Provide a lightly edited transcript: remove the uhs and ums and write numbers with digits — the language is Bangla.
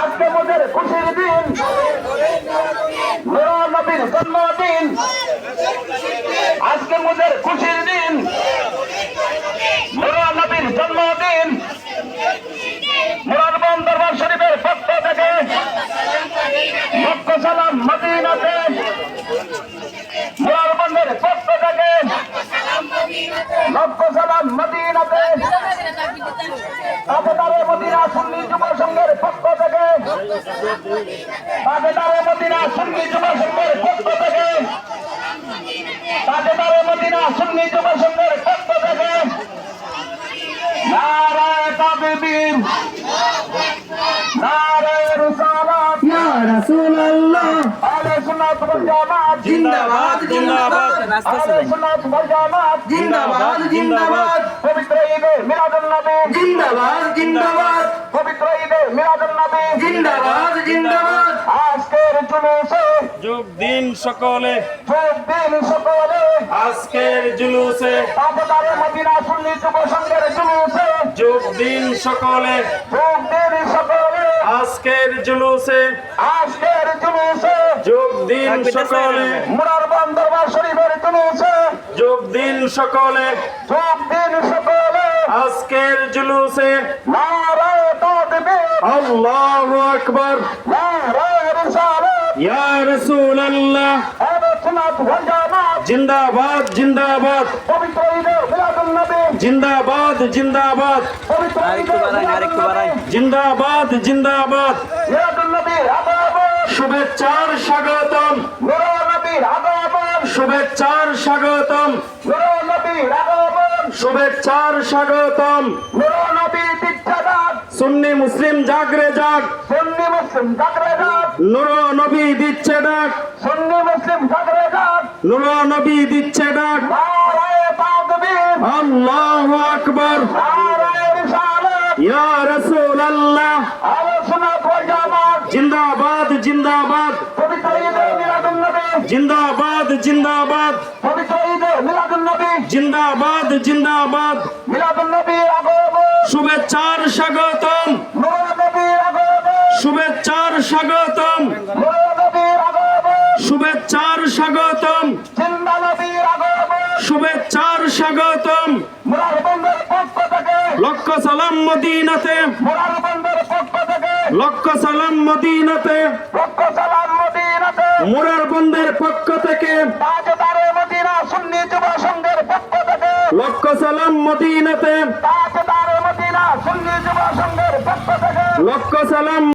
আজকে মোদের খুশির দিন, নূর নবীর জন্মদিন। আজকে মোদের খুশির দিন, নূর নবীর জন্মদিন। মুরারবন দরবার শরীফের পক্ষ থেকে লক্ষ সালাম মদিনাতে। মুরারবনের পক্ষ থেকে লক্ষ সালাম মদিনাতে। তাবেদারে মদিনা সুন্নি যুব সংঘের পক্ষ থেকে, তাবেদারে মদিনা সুন্নি যুব সংঘের পক্ষ থেকে, তাবেদারে মদিনা সুন্নি যুব সংঘের পক্ষ থেকে নারায়ে তাকবীর, নারায়ে রিসালাত, ইয়া রাসূলুল্লাহ, আহলে সুন্নাত ওয়াল জামাত জিন্দাবাদ জিন্দাবাদ, আহলে সুন্নাত ওয়াল জামাত জিন্দাবাদ জিন্দাবাদ, পবিত্র ঈদে মিলাদুন নবী জিন্দাবাদ জিন্দাবাদ, পবিত্র ঈদে মিলাদুন নবী জিন্দাবাদ জিন্দাবাদ। আজকের জুলুসে যোগ দিন সকলে, যোগ দিন সকলে। আজকের জুলুসে তাবেদারে মদিনা সুন্নি যুব সংঘের জুলুসে যোগ দিন সকলে, যোগ দিন সকলে। আজকের জুলুসে আজকের জুলুসে যোগ দিন সকলে, মুরারবন দরবার শরীফের জুলুসে যোগ দিন সকলে, যোগ দিন সকলে। আজকের জুলুসে নারায়ে তাকবীর, আল্লাহু আকবার, নারায়ে রিসালাত, ইয়া রাসূলুল্লাহ, আহলে সুন্নাত ওয়াল জামাত জিন্দাবাদ জিন্দাবাদ, পবিত্র ঈদে মিলাদুন নবী, জিন্দাবাদ জিন্দাবাদ, পবিত্র ঈদে মিলাদুন নবী, জিন্দাবাদ জিন্দাবাদ। মিলাদুন নবীর আগমন, শুভেচ্ছার স্বাগতম, নূর নবীর আগমন, শুভেচ্ছার স্বাগতম, নূর নবীর আগমন, শুভেচ্ছার স্বাগতম। নূর নবী দিচ্ছে ডাক, সুন্নি মুসলিম জাগরে জাগ, সুন্নি মুসলিম জাগরে ডাক, নূর নবী দিচ্ছে ডাক, সুন্নি মুসলিম জাগরে ডাক। নূর নবী দিচ্ছে ডাক। নারায়ে তাকবীর, আল্লাহু আকবার, নারায়ে রিসালাত, ইয়া রাসূলুল্লাহ, আহলে সুন্নাত ওয়াল জামাত, জিন্দাবাদ জিন্দাবাদ, পবিত্র ঈদে মিলাদুন নবী, জিন্দাবাদ জিন্দাবাদ, পবিত্র ঈদে মিলাদুন নবী, জিন্দাবাদ জিন্দাবাদ। মিলাদুন নবীর আগমন, শুভেচ্ছার স্বাগতম, নূর নবীর আগমন, শুভেচ্ছার স্বাগতম, নূর নবীর আগমন, শুভেচ্ছার স্বাগতম, জিন্দা নবীর আগমন। শুভেচ্ছার স্বাগতম। মুরারবনের পক্ষ থেকে, লক্ষ সালাম মদিনাতে, মুরারবনের পক্ষ থেকে লক্ষ সালাম মদিনাতে, লক্ষ সালাম মদিনাতে। মুরারবন্দের পক্ষ থেকে তাজদারে মদিনা সুন্নি যুব সংঘের পক্ষ থেকে, লক্ষ সালাম মদিনাতে, তাজদারে মদিনা সুন্নি যুব সংঘের পক্ষ থেকে লক্ষ সালাম